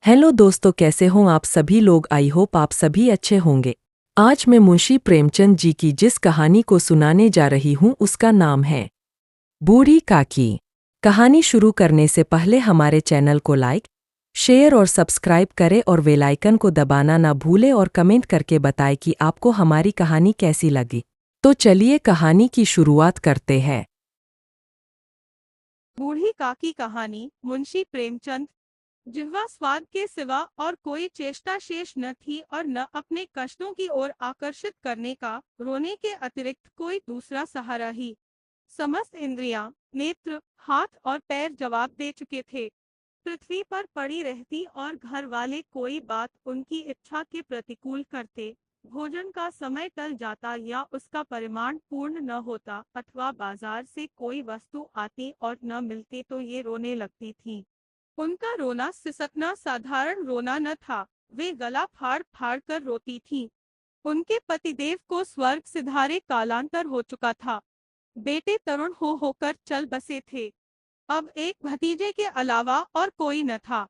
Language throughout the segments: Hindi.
हेलो दोस्तों, कैसे हों आप सभी लोग। आई होप आप सभी अच्छे होंगे। आज मैं मुंशी प्रेमचंद जी की जिस कहानी को सुनाने जा रही हूं उसका नाम है बूढ़ी काकी। कहानी शुरू करने से पहले हमारे चैनल को लाइक, शेयर और सब्सक्राइब करें और बेल आइकन को दबाना ना भूलें और कमेंट करके बताएं कि आपको हमारी कहानी कैसी लगी। तो चलिए कहानी की शुरुआत करते हैं। बूढ़ी काकी कहानी। मुंशी प्रेमचंद। जिह्वा स्वाद के सिवा और कोई चेष्टा शेष न थी और न अपने कष्टों की ओर आकर्षित करने का रोने के अतिरिक्त कोई दूसरा सहारा ही। समस्त इंद्रियां, नेत्र, हाथ और पैर जवाब दे चुके थे। पृथ्वी पर पड़ी रहती और घर वाले कोई बात उनकी इच्छा के प्रतिकूल करते, भोजन का समय टल जाता या उसका परिमाण पूर्ण न होता अथवा बाजार से कोई वस्तु आती और न मिलती तो ये रोने लगती थीं। उनका रोना सिसकना साधारण रोना न था, वे गला फाड़ फाड़ कर रोती थीं। उनके पतिदेव को स्वर्ग सिधारे कालांतर हो चुका था। बेटे तरुण हो होकर चल बसे थे। अब एक भतीजे के अलावा और कोई न था।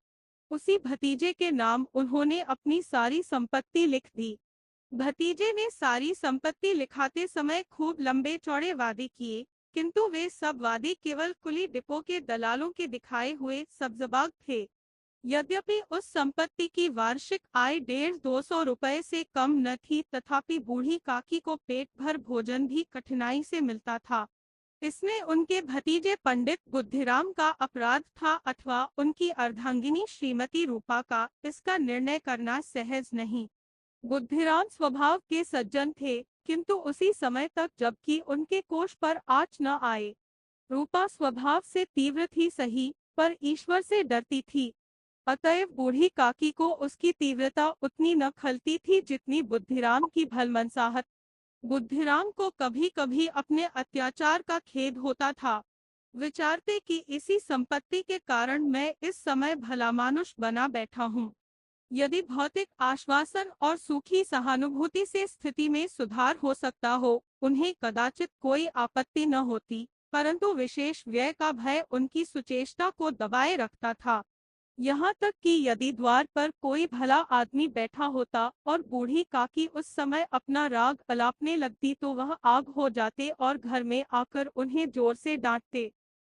उसी भतीजे के नाम उन्होंने अपनी सारी संपत्ति लिख दी। भतीजे ने सारी संपत्ति लिखाते समय खूब लंबे चौड़े वादे किए, किंतु वे सब वादे केवल कुली डिपो के दलालों के दिखाए हुए सब्ज़बाग थे। यद्यपि उस संपत्ति की वार्षिक आय 150-200 रुपए से कम न थी, तथापि बूढ़ी काकी को पेट भर भोजन भी कठिनाई से मिलता था। इसमें उनके भतीजे पंडित बुद्धिराम का अपराध था अथवा उनकी अर्धांगिनी श्रीमती रूपा का, इसका निर्णय करना सहज नहीं। बुद्धिराम स्वभाव के सज्जन थे, किंतु उसी समय तक जबकि उनके कोष पर आँच न आए। रूपा स्वभाव से तीव्र थी सही, पर ईश्वर से डरती थी। अतएव बूढ़ी काकी को उसकी तीव्रता उतनी न खलती थी जितनी बुद्धिराम की भलमनसाहट। बुद्धिराम को कभी कभी अपने अत्याचार का खेद होता था। विचारते कि इसी संपत्ति के कारण मैं इस समय भला मानुष बना बैठा हूँ। यदि भौतिक आश्वासन और सूखी सहानुभूति से स्थिति में सुधार हो सकता हो, उन्हें कदाचित कोई आपत्ति न होती, परंतु विशेष व्यय का भय उनकी सुचेष्टा को दबाए रखता था। यहाँ तक कि यदि द्वार पर कोई भला आदमी बैठा होता और बूढ़ी काकी उस समय अपना राग अलापने लगती तो वह आग हो जाते और घर में आकर उन्हें जोर से डांटते।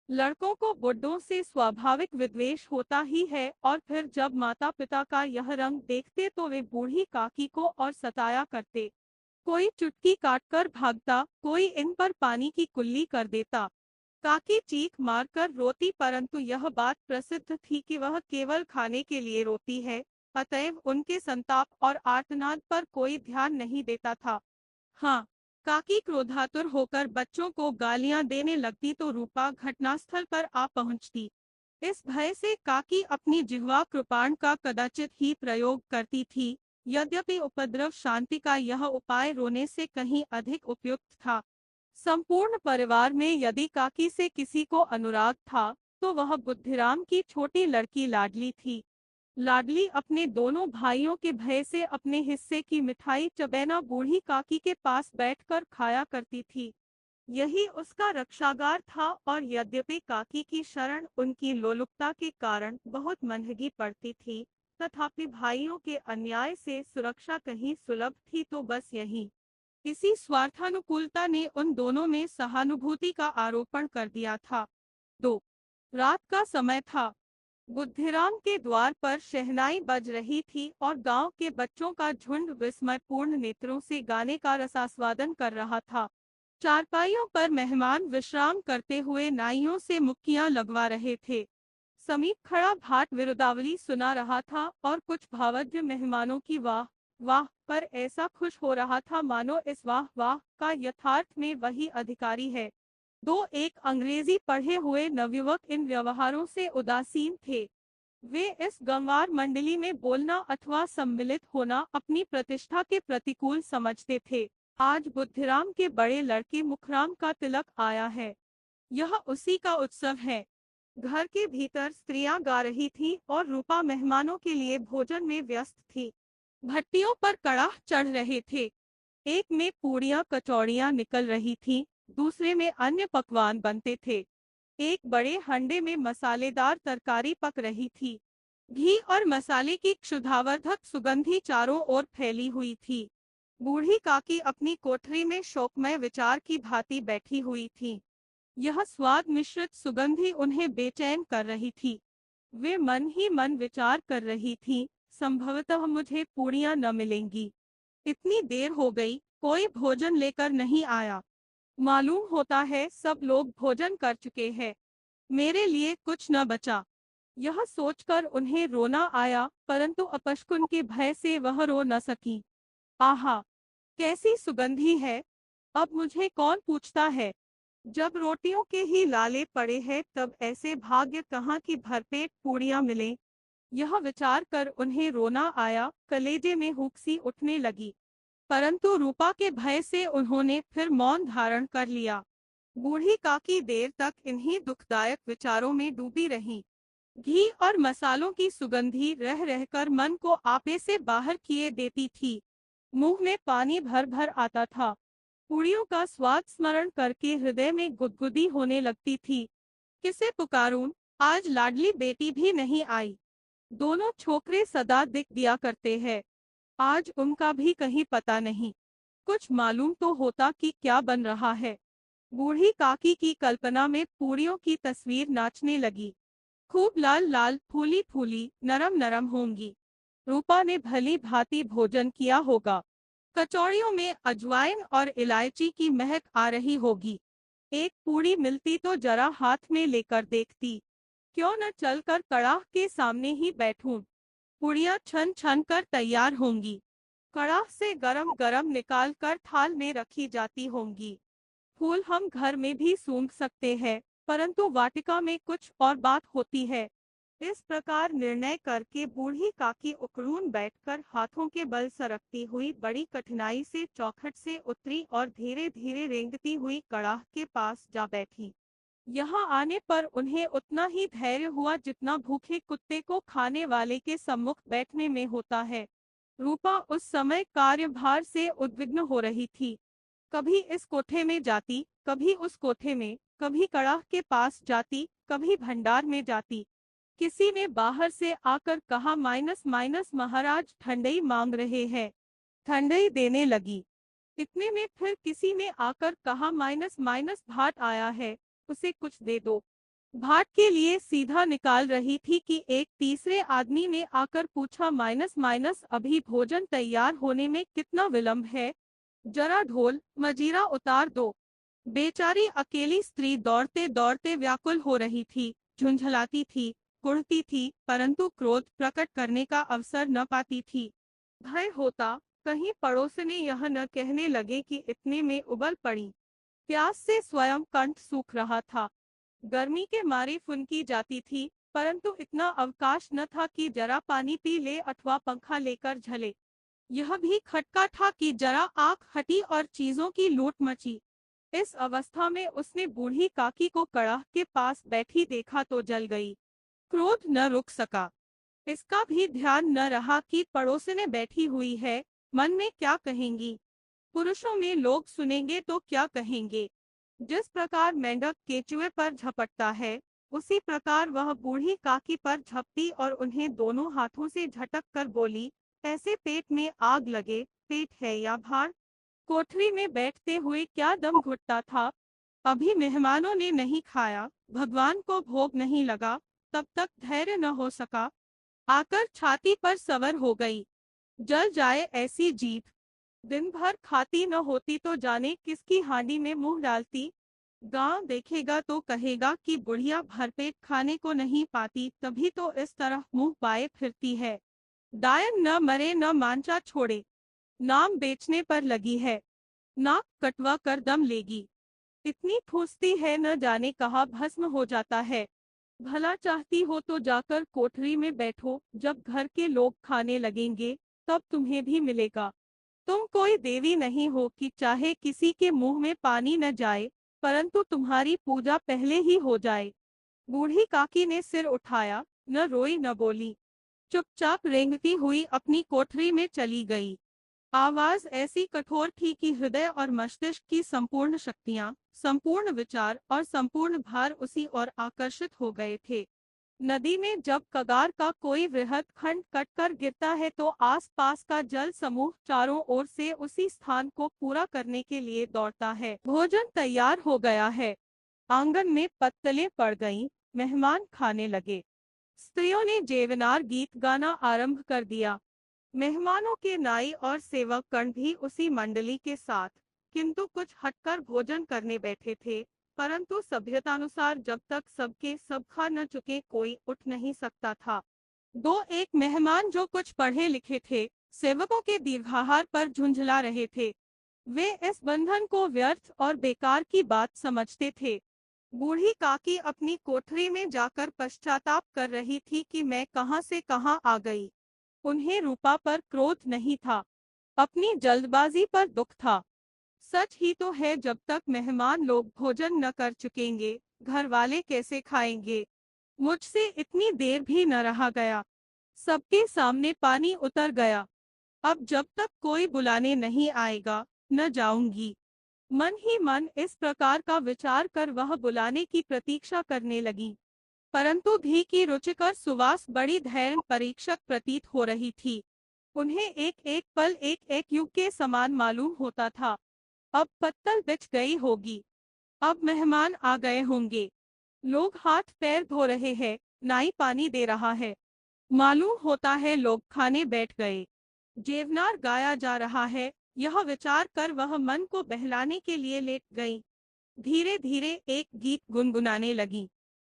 लड़कों को बुड्ढों से स्वाभाविक विद्वेष होता ही है, और फिर जब माता पिता का यह रंग देखते तो वे बूढ़ी काकी को और सताया करते। कोई चुटकी काटकर भागता, कोई इन पर पानी की कुल्ली कर देता। काकी चीख मारकर रोती, परंतु यह बात प्रसिद्ध थी कि वह केवल खाने के लिए रोती है, अतएव उनके संताप और आर्तनाद पर कोई ध्यान नहीं देता था। हाँ, काकी क्रोधातुर होकर बच्चों को गालियां देने लगती तो रूपा घटनास्थल पर आ पहुंचती। इस भय से काकी अपनी जिह्वा कृपाण का कदाचित ही प्रयोग करती थी। यद्यपि उपद्रव शांति का यह उपाय रोने से कहीं अधिक उपयुक्त था। संपूर्ण परिवार में यदि काकी से किसी को अनुराग था, तो वह बुद्धिराम की छोटी लड़की लाडली थी। लाडली अपने दोनों भाइयों के भय से अपने हिस्से की मिठाई चबैना बूढ़ी काकी के पास बैठकर खाया करती थी। यही उसका रक्षागार था, और यद्यपि काकी की शरण उनकी लोलुपता के कारण बहुत महंगी पड़ती थी, तथापि भाइयों के अन्याय से सुरक्षा कहीं सुलभ थी तो बस यही। इसी स्वार्थानुकूलता ने उन दोनों में सहानुभूति का आरोपण कर दिया था। 2 रात का समय था। बुद्धिराम के द्वार पर शहनाई बज रही थी और गांव के बच्चों का झुंड विस्मयपूर्ण नेत्रों से गाने का रसास्वादन कर रहा था। चारपाइयों पर मेहमान विश्राम करते हुए नाइयों से मुक्कियां लगवा रहे थे। समीप खड़ा भाट विरुदावली सुना रहा था और कुछ भावज्ञ मेहमानों की वाह वाह पर ऐसा खुश हो रहा था मानो इस वाह वाह का यथार्थ में वही अधिकारी है। दो एक अंग्रेजी पढ़े हुए नवयुवक इन व्यवहारों से उदासीन थे। वे इस गंवार मंडली में बोलना अथवा सम्मिलित होना अपनी प्रतिष्ठा के प्रतिकूल समझते थे। आज बुद्धिराम के बड़े लड़के मुखराम का तिलक आया है। यह उसी का उत्सव है। घर के भीतर स्त्रियां गा रही थीं और रूपा मेहमानों के लिए भोजन में व्यस्त थी। भट्टियों पर कड़ाह चढ़ रहे थे। एक में पूड़ियां कचौड़ियां निकल रही थीं, दूसरे में अन्य पकवान बनते थे। एक बड़े हंडे में मसालेदार तरकारी पक रही थी। घी और मसाले की क्षुधावर्धक सुगंधी चारों ओर फैली हुई थी। बूढ़ी काकी अपनी कोठरी में शोकमय विचार की भांति बैठी हुई थी। यह स्वाद मिश्रित सुगंधी उन्हें बेचैन कर रही थी। वे मन ही मन विचार कर रही थी, संभवतः मुझे पूड़ियां न मिलेंगी। इतनी देर हो गई, कोई भोजन लेकर नहीं आया। मालूम होता है सब लोग भोजन कर चुके हैं। मेरे लिए कुछ न बचा। यह सोचकर उन्हें रोना आया, परंतु अपशकुन के भय से वह रो न सकी। आहा, कैसी सुगंधी है! अब मुझे कौन पूछता है? जब रोटियों के ही लाले पड़े हैं तब ऐसे भाग्य कहाँ की भरपेट पूड़ियां मिलें। यह विचार कर उन्हें रोना आया, कलेजे में हुक सी उठने लगी। परंतु रूपा के भय से उन्होंने फिर मौन धारण कर लिया। बूढ़ी काकी देर तक इन्हीं दुखदायक विचारों में डूबी रही। घी और मसालों की सुगंधी रह रहकर मन को आपे से बाहर किए देती थी। मुंह में पानी भर भर आता था। पूड़ियों का स्वाद स्मरण करके हृदय में गुदगुदी होने लगती थी। किसे पुकारूं? आज लाडली बेटी भी नहीं आई। दोनों छोकरे सदा दिख दिया करते हैं। आज उनका भी कहीं पता नहीं। कुछ मालूम तो होता कि क्या बन रहा है। बूढ़ी काकी की कल्पना में पूरियों की तस्वीर नाचने लगी। खूब लाल लाल, फूली फूली, नरम नरम होंगी। रूपा ने भली भांति भोजन किया होगा। कचौड़ियों में अजवाइन और इलायची की महक आ रही होगी। एक पूड़ी मिलती तो जरा हाथ में लेकर देखती। क्यों न चलकर कड़ाह के सामने ही बैठूं। पूड़ियां छन छन कर तैयार होंगी। कड़ाह से गरम गरम निकाल कर थाल में रखी जाती होंगी। फूल हम घर में भी सूंघ सकते हैं, परंतु वाटिका में कुछ और बात होती है। इस प्रकार निर्णय करके बूढ़ी काकी उकड़ून बैठकर हाथों के बल सरकती हुई बड़ी कठिनाई से चौखट से उतरी और धीरे धीरे रेंगती हुई कड़ाह के पास जा बैठी। यहाँ आने पर उन्हें उतना ही धैर्य हुआ जितना भूखे कुत्ते को खाने वाले के सम्मुख बैठने में होता है। रूपा उस समय कार्यभार से उद्विग्न हो रही थी। कभी इस कोठे में जाती, कभी उस कोठे में, कभी कड़ाह के पास जाती, कभी भंडार में जाती। किसी ने बाहर से आकर कहा, माइनस माइनस महाराज ठंडई मांग रहे हैं। ठंडई देने लगी। इतने में फिर किसी ने आकर कहा, माइनस माइनस भाट आया है, उसे कुछ दे दो। भाट के लिए सीधा निकाल रही थी कि एक तीसरे आदमी ने आकर पूछा, माइनस माइनस अभी भोजन तैयार होने में कितना विलंब है? जरा ढोल मजीरा उतार दो। बेचारी अकेली स्त्री दौड़ते दौड़ते व्याकुल हो रही थी, झुंझलाती थी, कुढ़ती थी, परंतु क्रोध प्रकट करने का अवसर न पाती थी। भय होता कहीं पड़ोसने यह न कहने लगे कि इतने में उबल पड़ी। प्यास से स्वयं कंठ सूख रहा था। गर्मी के मारे फुनकी जाती थी, परंतु इतना अवकाश न था कि जरा पानी पी ले अथवा पंखा लेकर झले। यह भी खटका था कि जरा आंख हटी और चीजों की लूट मची। इस अवस्था में उसने बूढ़ी काकी को कड़ाह के पास बैठी देखा तो जल गई। क्रोध न रुक सका। इसका भी ध्यान न रहा कि पड़ोसने बैठी हुई है, मन में क्या कहेंगी। पुरुषों में लोग सुनेंगे तो क्या कहेंगे। जिस प्रकार मेंढक केचुए पर झपटता है, उसी प्रकार वह बूढ़ी काकी पर झपटी और उन्हें दोनों हाथों से झटक कर बोली, ऐसे पेट में आग लगे, पेट है या भार? कोठरी में बैठते हुए क्या दम घुटता था। अभी मेहमानों ने नहीं खाया, भगवान को भोग नहीं लगा, तब तक धैर्य न हो सका। आकर छाती पर सवर हो गई। जल जाए ऐसी जीभ। दिन भर खाती न होती तो जाने किसकी हांडी में मुंह डालती। गांव देखेगा तो कहेगा कि बुढ़िया भरपेट खाने को नहीं पाती, तभी तो इस तरह मुंह पाए फिरती है। डायन न मरे न मांचा छोड़े, नाम बेचने पर लगी है। नाक कटवा कर दम लेगी। इतनी ठूसती है न जाने कहाँ भस्म हो जाता है। भला चाहती हो तो जाकर कोठरी में बैठो, जब घर के लोग खाने लगेंगे तब तुम्हें भी मिलेगा। तुम कोई देवी नहीं हो कि चाहे किसी के मुंह में पानी न जाए, परंतु तुम्हारी पूजा पहले ही हो जाए। बूढ़ी काकी ने सिर उठाया, न रोई न बोली, चुपचाप रेंगती हुई अपनी कोठरी में चली गई। आवाज ऐसी कठोर थी कि हृदय और मस्तिष्क की संपूर्ण शक्तियां, संपूर्ण विचार और संपूर्ण भार उसी ओर आकर्षित हो गए थे। नदी में जब कगार का कोई वृहद खंड कटकर गिरता है तो आसपास का जल समूह चारों ओर से उसी स्थान को पूरा करने के लिए दौड़ता है। भोजन तैयार हो गया है। आंगन में पत्तलें पड़ गईं, मेहमान खाने लगे। स्त्रियों ने जेवनार गीत गाना आरंभ कर दिया। मेहमानों के नाई और सेवक गण भी उसी मंडली के साथ, किंतु कुछ हटकर भोजन करने बैठे थे। परंतु सभ्यतानुसार जब तक सबके सब खा न चुके कोई उठ नहीं सकता था। दो एक मेहमान जो कुछ पढ़े लिखे थे, सेवकों के दीर्घाहार पर झुंझला रहे थे। वे इस बंधन को व्यर्थ और बेकार की बात समझते थे। बूढ़ी काकी अपनी कोठरी में जाकर पश्चाताप कर रही थी कि मैं कहां से कहां आ गई। उन्हें रूपा पर क्रोध नहीं था, अपनी जल्दबाजी पर दुख था। सच ही तो है, जब तक मेहमान लोग भोजन न कर चुकेंगे घर वाले कैसे खाएंगे। मुझसे इतनी देर भी न रहा गया। सबके सामने पानी उतर गया। अब जब तक कोई बुलाने नहीं आएगा न जाऊंगी। मन ही मन इस प्रकार का विचार कर वह बुलाने की प्रतीक्षा करने लगी। परंतु घी की रुचिकर सुवास बड़ी धैर्य परीक्षक प्रतीत हो रही थी। उन्हें एक एक पल एक एक युग के समान मालूम होता था। अब पत्तल बिछ गई होगी, अब मेहमान आ गए होंगे। लोग हाथ पैर धो रहे हैं, नाई पानी दे रहा है। मालूम होता है लोग खाने बैठ गए। जेवनार गाया जा रहा है। यह विचार कर वह मन को बहलाने के लिए लेट गई। धीरे धीरे एक गीत गुनगुनाने लगी।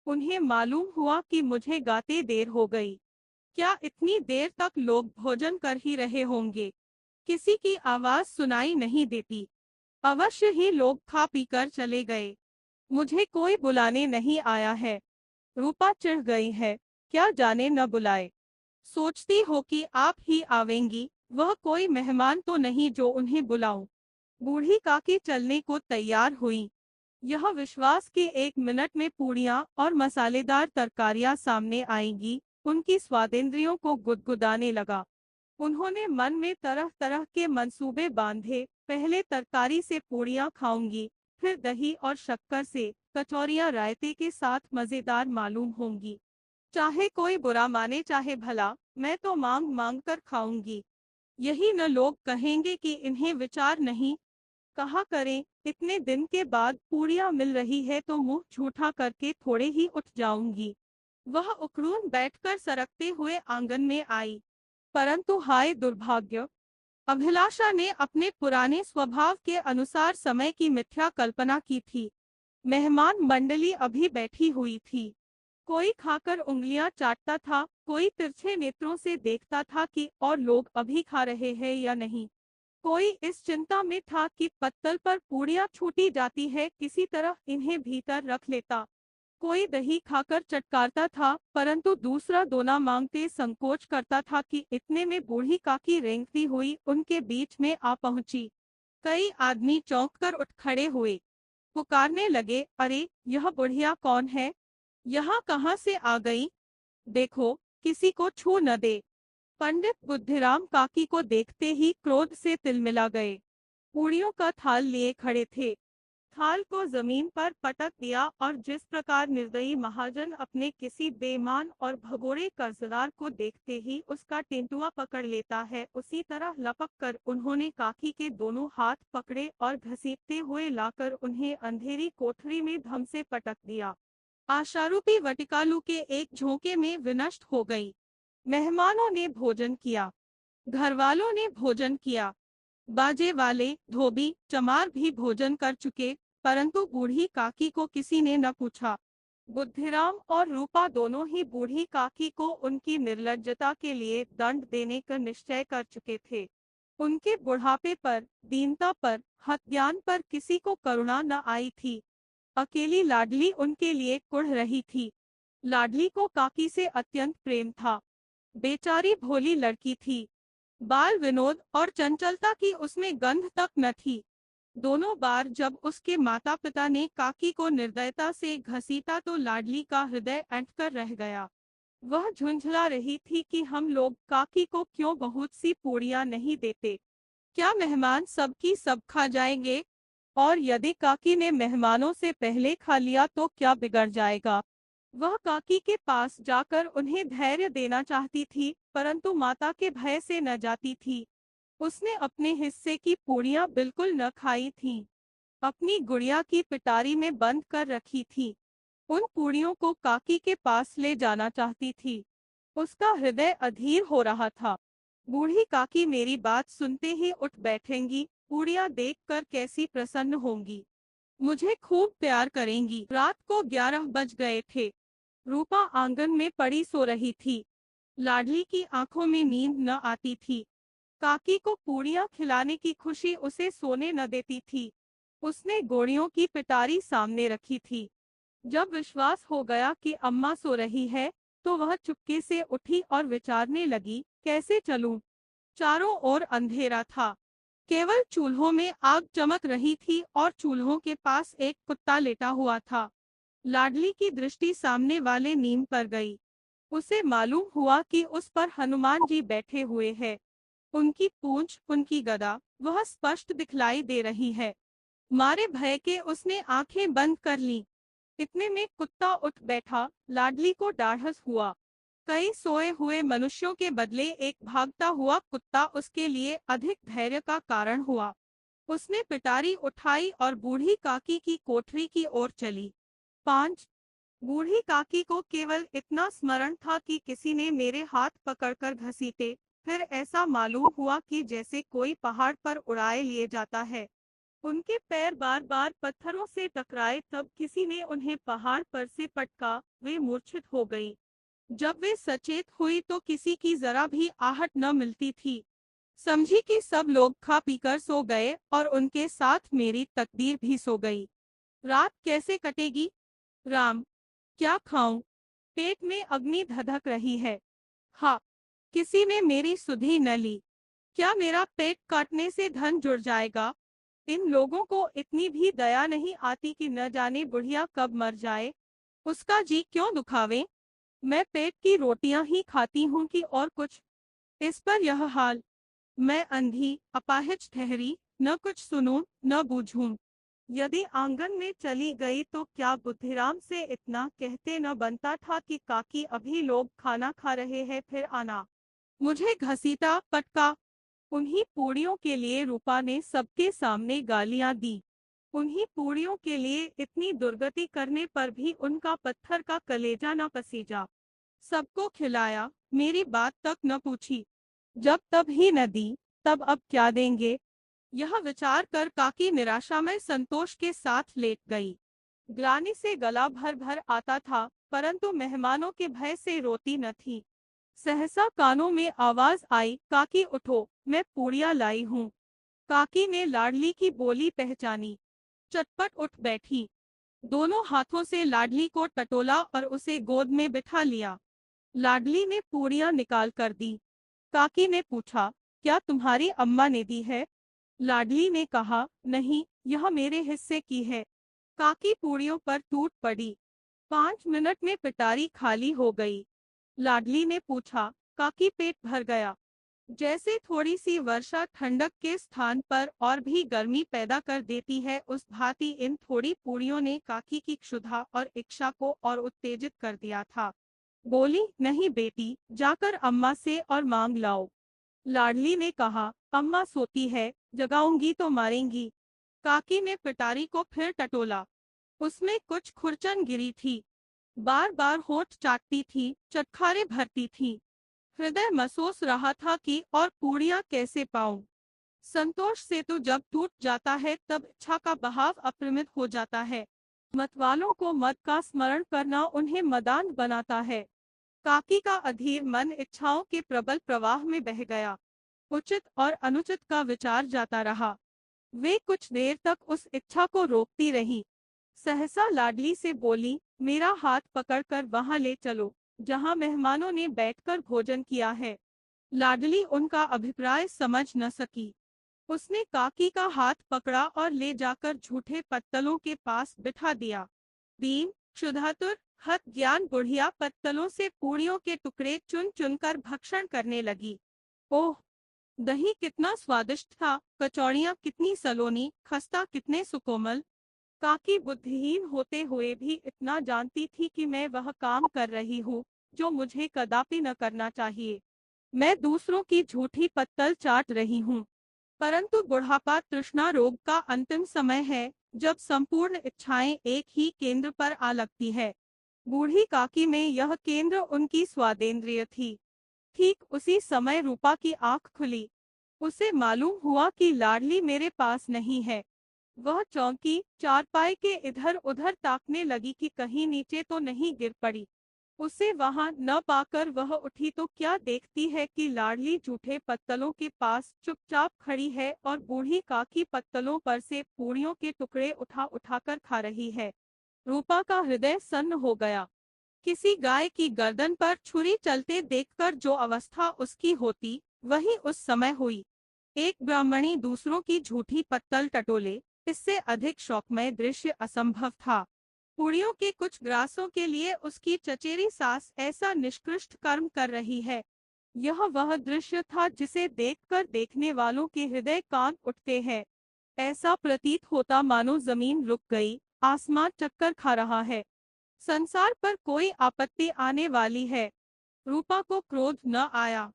उन्हें मालूम हुआ कि मुझे गाते देर हो गई। क्या इतनी देर तक लोग भोजन कर ही रहे होंगे? किसी की आवाज सुनाई नहीं देती। अवश्य ही लोग खा पीकर चले गए। मुझे कोई बुलाने नहीं आया है। रूपा चिढ़ गई है, क्या जाने न बुलाए। सोचती हो कि आप ही आवेंगी, वह कोई मेहमान तो नहीं जो उन्हें बुलाऊं। बूढ़ी काकी चलने को तैयार हुई। यह विश्वास कि एक मिनट में पूड़ियाँ और मसालेदार तरकारियां सामने आएंगी, उनकी स्वादेंद्रियों को गुदगुदाने लगा। उन्होंने मन में तरह तरह के मंसूबे बांधे। पहले तरकारी से पूड़ियाँ खाऊंगी, फिर दही और शक्कर से, कचौरियाँ रायते के साथ मजेदार मालूम होंगी। चाहे कोई बुरा माने चाहे भला, मैं तो मांग मांग कर खाऊंगी। यही न लोग कहेंगे कि इन्हें विचार नहीं। कहा करें, इतने दिन के बाद पूड़ियाँ मिल रही है तो मुंह झूठा करके थोड़े ही उठ जाऊंगी। वह उखड़ून बैठकर सरकते हुए आंगन में आई। परंतु हाय दुर्भाग्य! अभिलाषा ने अपने पुराने स्वभाव के अनुसार समय की मिथ्या कल्पना की थी। मेहमान मंडली अभी बैठी हुई थी। कोई खाकर उंगलियां चाटता था, कोई तिरछे नेत्रों से देखता था कि और लोग अभी खा रहे हैं या नहीं। कोई इस चिंता में था कि पत्तल पर पूड़ियां छूटी जाती है, किसी तरह इन्हें भीतर रख लेता। कोई दही खाकर चटकारता था, परंतु दूसरा दोना मांगते संकोच करता था कि इतने में बूढ़ी काकी रेंगती हुई उनके बीच में आ पहुंची। कई आदमी चौंक कर उठ खड़े हुए, पुकारने लगे, अरे यह बुढ़िया कौन है? यहाँ कहाँ से आ गई? देखो, किसी को छू न दे। पंडित बुद्धिराम काकी को देखते ही क्रोध से तिलमिला गए। पूड़ियों का थाल लिए खड़े थे। थाल को जमीन पर पटक दिया और जिस प्रकार निर्दयी महाजन अपने किसी बेईमान और भगोड़े कर्जदार को देखते ही उसका टेंटुआ पकड़ लेता है, उसी तरह लपक कर उन्होंने काकी के दोनों हाथ पकड़े और घसीटते हुए लाकर उन्हें अंधेरी कोठरी में धम से पटक दिया। आशारूपी वटिकालू के एक झोंके में विनष्ट हो गई। मेहमानों ने भोजन किया, घरवालों ने भोजन किया, बाजे वाले, धोबी, चमार भी भोजन कर चुके, परंतु बूढ़ी काकी को किसी ने न पूछा। बुद्धिराम और रूपा दोनों ही बूढ़ी काकी को उनकी निर्लज्जता के लिए दंड देने का निश्चय कर चुके थे। उनके बुढ़ापे पर, दीनता पर, हत्यान पर किसी को करुणा न आई थी। अकेली लाडली उनके लिए कुढ़ रही थी। लाडली को काकी से अत्यंत प्रेम था। बेचारी भोली लड़की थी। बाल विनोद और चंचलता की उसमें गंध तक न थी। दोनों बार जब उसके माता पिता ने काकी को निर्दयता से घसीटा तो लाडली का हृदय ऐंठ कर रह गया। वह झुंझला रही थी कि हम लोग काकी को क्यों बहुत सी पूड़ियां नहीं देते। क्या मेहमान सबकी सब खा जाएंगे? और यदि काकी ने मेहमानों से पहले खा लिया तो क्या बिगड़ जाएगा? वह काकी के पास जाकर उन्हें धैर्य देना चाहती थी, परंतु माता के भय से न जाती थी। उसने अपने हिस्से की पूड़ियां बिल्कुल न खाई थीं। अपनी गुड़िया की पिटारी में बंद कर रखी थी। उन पूड़ियों को काकी के पास ले जाना चाहती थी। उसका हृदय अधीर हो रहा था। बूढ़ी काकी मेरी बात सुनते ही उठ बैठेंगी, पूड़ियां देखकर कैसी प्रसन्न होंगी, मुझे खूब प्यार करेंगी। रात को 11 बज गए थे। रूपा आंगन में पड़ी सो रही थी। लाडली की आंखों में नींद न आती थी। काकी को पूड़ियां खिलाने की खुशी उसे सोने न देती थी। उसने गोड़ियों की पिटारी सामने रखी थी। जब विश्वास हो गया कि अम्मा सो रही है, तो वह चुपके से उठी और विचारने लगी, कैसे चलूं? चारों ओर अंधेरा था। केवल चूल्हों में आग चमक रही थी और चूल्हों के पास एक कुत्ता लेटा हुआ था। लाडली की दृष्टि सामने वाले नीम पर गई। उसे मालूम हुआ कि उस पर हनुमान जी बैठे हुए हैं। उनकी पूंछ, उनकी गदा, वह स्पष्ट दिखलाई दे रही है। मारे भय के उसने आंखें बंद कर लीं। इतने में कुत्ता उठ बैठा। लाडली को डाढ़स हुआ। कई सोए हुए मनुष्यों के बदले एक भागता हुआ कुत्ता उसके लिए अधिक धैर्य का कारण हुआ। उसने पिटारी उठाई और बूढ़ी काकी की कोठरी की ओर चली। 5। बूढ़ी काकी को केवल इतना स्मरण था कि किसी ने मेरे हाथ पकड़कर घसीटे। फिर ऐसा मालूम हुआ कि जैसे कोई पहाड़ पर उड़ाए लिए जाता है। उनके पैर बार बार पत्थरों से टकराए, तब किसी ने उन्हें पहाड़ पर से पटका। वे मूर्छित हो गई। जब वे सचेत हुई तो किसी की जरा भी आहट न मिलती थी। समझी कि सब लोग खा पीकर सो गए और उनके साथ मेरी तकदीर भी सो गई। रात कैसे कटेगी? राम, क्या खाऊं? पेट में अग्नि धधक रही है। हाँ, किसी ने मेरी सुधि न ली। क्या मेरा पेट काटने से धन जुड़ जाएगा? इन लोगों को इतनी भी दया नहीं आती कि न जाने बुढ़िया कब मर जाए। उसका जी क्यों दुखावे? मैं पेट की रोटियां ही खाती हूँ कि और कुछ। इस पर यह हाल। मैं अंधी अपाहिज ठहरी, न कुछ सुनूं न बूझूं। यदि आंगन में चली गई तो क्या बुद्धिराम से इतना कहते न बनता था कि काकी अभी लोग खाना खा रहे हैं, फिर आना। मुझे घसीटा पटका। उन्हीं पूड़ियों के लिए रूपा ने सबके सामने गालियां दी। उन्हीं पूड़ियों के लिए इतनी दुर्गति करने पर भी उनका पत्थर का कलेजा न पसीजा। सबको खिलाया, मेरी बात तक न पूछी। जब तब ही न दी, तब अब क्या देंगे? यह विचार कर काकी निराशा में संतोष के साथ लेट गई। ग्लानि से गला भर भर आता था, परंतु मेहमानों के भय से रोती न थी। सहसा कानों में आवाज आई, काकी उठो, मैं पूड़ियां लाई हूँ। काकी ने लाडली की बोली पहचानी। चटपट उठ बैठी। दोनों हाथों से लाडली को टटोला और उसे गोद में बिठा लिया। लाडली ने पूड़ियां निकाल कर दी। काकी ने पूछा, क्या तुम्हारी अम्मा ने दी है? लाडली ने कहा, नहीं, यह मेरे हिस्से की है। काकी पूड़ियों पर टूट पड़ी। 5 मिनट में पिटारी खाली हो गई। लाडली ने पूछा, काकी पेट भर गया? जैसे थोड़ी सी वर्षा ठंडक के स्थान पर और भी गर्मी पैदा कर देती है, उस भांति इन थोड़ी पूड़ियों ने काकी की क्षुधा और इच्छा को और उत्तेजित कर दिया था। बोली, नहीं बेटी, जाकर अम्मा से और मांग लाओ। लाडली ने कहा, अम्मा सोती है, जगाऊंगी तो मारेंगी। काकी ने पिटारी को फिर टटोला। उसमें कुछ खुरचन गिरी थी। बार बार होठ चाटती थी, चटखारे भरती थी। हृदय महसूस रहा था कि और पूड़ियां कैसे पाऊं। संतोष से तो जब टूट जाता है तब इच्छा का बहाव अपरिमित हो जाता है। मतवालों को मद का स्मरण करना उन्हें मदान बनाता है। काकी का अधीर मन इच्छाओं के प्रबल प्रवाह में बह गया। उचित और अनुचित का विचार जाता रहा। वे कुछ देर तक उस इच्छा को रोकती रही। सहसा लाडली से बोली, मेरा हाथ पकड़कर वहां ले चलो, जहां मेहमानों ने बैठकर भोजन किया है। लाडली उनका अभिप्राय समझ न सकी। उसने काकी का हाथ पकड़ा और ले जाकर झूठे पत्तलों के पास बिठा दिया। दीन, क्षुधातुर, हत ज्ञान बुढ़िया पत्तलों से पूड़ियों के टुकड़े चुन चुनकर भक्षण करने लगी। ओह, दही कितना स्वादिष्ट था, कचौड़ियाँ कितनी सलोनी, खस्ता कितने सुकोमल। काकी बुद्धिहीन होते हुए भी इतना जानती थी कि मैं वह काम कर रही हूँ जो मुझे कदापि न करना चाहिए। मैं दूसरों की झूठी पत्तल चाट रही हूँ। परंतु बुढ़ापा तृष्णा रोग का अंतिम समय है, जब संपूर्ण इच्छाएं एक ही केंद्र पर आ लगती है। बूढ़ी काकी में यह केंद्र उनकी स्वादेंद्रिय थी। ठीक उसी समय रूपा की आंख खुली। उसे मालूम हुआ कि लाडली मेरे पास नहीं है। वह चौंकी, चारपाई के इधर उधर ताकने लगी कि कहीं नीचे तो नहीं गिर पड़ी। उसे वहां न पाकर वह उठी तो क्या देखती है कि लाडली जूठे पत्तलों के पास चुपचाप खड़ी है और बूढ़ी काकी पत्तलों पर से पूड़ियों के टुकड़े उठा उठाकर खा रही है। रूपा का हृदय सन्न हो गया। किसी गाय की गर्दन पर छुरी चलते देखकर जो अवस्था उसकी होती, वही उस समय हुई। एक ब्राह्मणी दूसरों की झूठी पत्तल टटोले, इससे अधिक शौकमय दृश्य असंभव था। पुड़ियों के कुछ ग्रासों के लिए उसकी चचेरी सास ऐसा निष्कृष्ट कर्म कर रही है। यह वह दृश्य था जिसे देखकर देखने वालों के हृदय कांप उठते हैं। ऐसा प्रतीत होता मानो जमीन रुक गई, आसमान चक्कर खा रहा है। संसार पर कोई आपत्ति आने वाली है। रूपा को क्रोध न आया।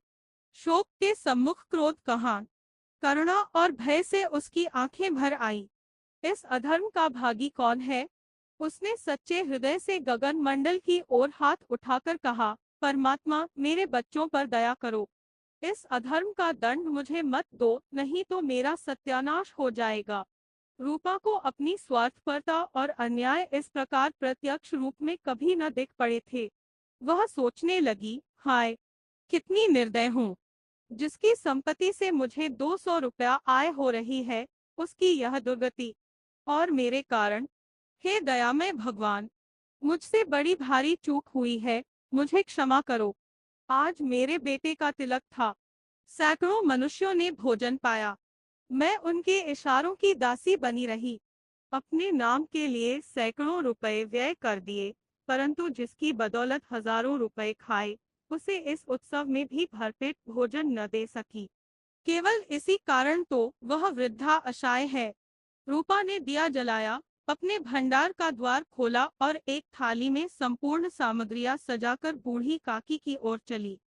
शोक के सम्मुख क्रोध कहाँ। करुणा और भय से उसकी आंखें भर आईं। इस अधर्म का भागी कौन है? उसने सच्चे हृदय से गगन मंडल की ओर हाथ उठाकर कहा, परमात्मा, मेरे बच्चों पर दया करो। इस अधर्म का दंड मुझे मत दो, नहीं तो मेरा सत्यानाश हो जाएगा। रूपा को अपनी स्वार्थपरता और अन्याय इस प्रकार प्रत्यक्ष रूप में कभी न दिख पड़े थे। वह सोचने लगी, हाय, कितनी निर्दय हूँ। जिसकी संपत्ति से मुझे 200 रुपया आय हो रही है, उसकी यह दुर्गति, और मेरे कारण। हे दयामय भगवान, मुझसे बड़ी भारी चूक हुई है, मुझे क्षमा करो। आज मेरे बेटे का तिलक था। सैकड़ों मनुष्यों ने भोजन पाया। मैं उनके इशारों की दासी बनी रही। अपने नाम के लिए सैकड़ों रुपए व्यय कर दिए, परंतु जिसकी बदौलत हजारों रुपए खाए, उसे इस उत्सव में भी भरपेट भोजन न दे सकी। केवल इसी कारण तो वह वृद्धा असहाय है। रूपा ने दिया जलाया, अपने भंडार का द्वार खोला और एक थाली में संपूर्ण सामग्रियां सजाकर बूढ़ी काकी की ओर चली।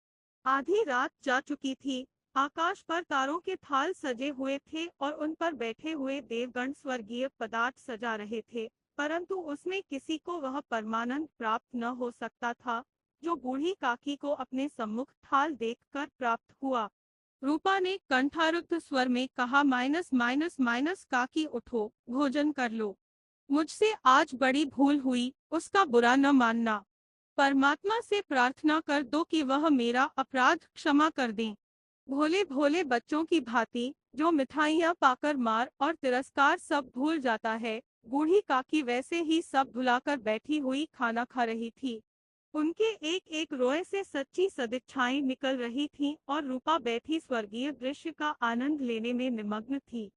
आधी रात जा चुकी थी। आकाश पर तारों के थाल सजे हुए थे और उन पर बैठे हुए देवगण स्वर्गीय पदार्थ सजा रहे थे, परंतु उसमें किसी को वह परमानंद प्राप्त न हो सकता था जो बूढ़ी काकी को अपने सम्मुख थाल देखकर प्राप्त हुआ। रूपा ने कंठारुद्ध स्वर में कहा, माइनस माइनस माइनस काकी उठो, भोजन कर लो। मुझसे आज बड़ी भूल हुई, उसका बुरा न मानना। परमात्मा से प्रार्थना कर दो कि वह मेरा अपराध क्षमा कर दें। भोले भोले बच्चों की भांति जो मिठाइयाँ पाकर मार और तिरस्कार सब भूल जाता है, बूढ़ी काकी वैसे ही सब भुलाकर बैठी हुई खाना खा रही थी। उनके एक एक रोए से सच्ची सदिच्छाएं निकल रही थीं और रूपा बैठी स्वर्गीय दृश्य का आनंद लेने में निमग्न थी।